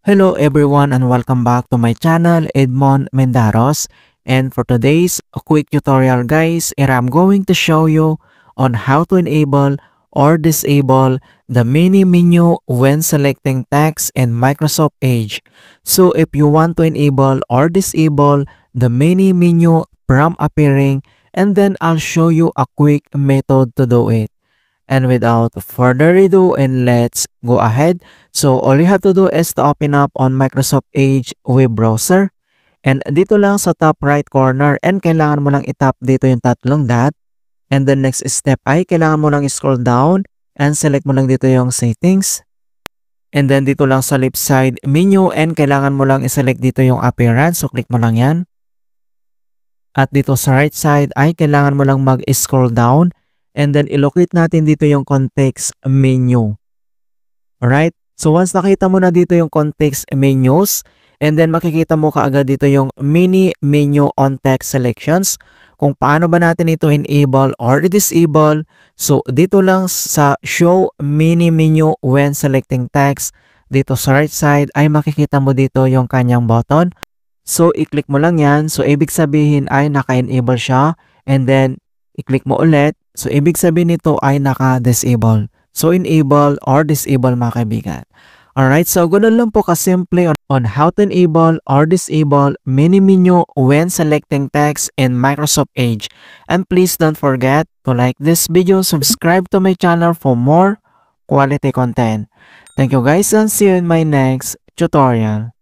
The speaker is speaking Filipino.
Hello everyone and welcome back to my channel, Edmond Mendaros. And for today's quick tutorial guys, I'm going to show you on how to enable or disable the mini menu when selecting text in Microsoft Edge. So if you want to enable or disable the mini menu from appearing, and then I'll show you a quick method to do it. And without further ado, and let's go ahead. So all you have to do is to open up on Microsoft Edge web browser. And dito lang sa top right corner, and kailangan mo lang itap dito yung tatlong dot. And the next step ay kailangan mo lang scroll down and select mo lang dito yung settings. And then dito lang sa left side menu, and kailangan mo lang iselect dito yung appearance. So click mo lang yan. At dito sa right side ay kailangan mo lang mag-scroll down. And then ilocate natin dito yung context menu. Alright? So once nakita mo na dito yung context menus, and then makikita mo kaagad dito yung mini menu on text selections. Kung paano ba natin ito enable or disable. So dito lang sa show mini menu when selecting text, dito sa right side ay makikita mo dito yung kanyang button. So i-click mo lang yan. So ibig sabihin ay naka-enable siya, and then i-click mo ulit. So, ibig sabihin nito ay naka-disable. So, enable or disable mga kaibigan. Alright, so ganun lang po kasimple on how to enable or disable mini menu when selecting text in Microsoft Edge. And please don't forget to like this video, subscribe to my channel for more quality content. Thank you guys and see you in my next tutorial.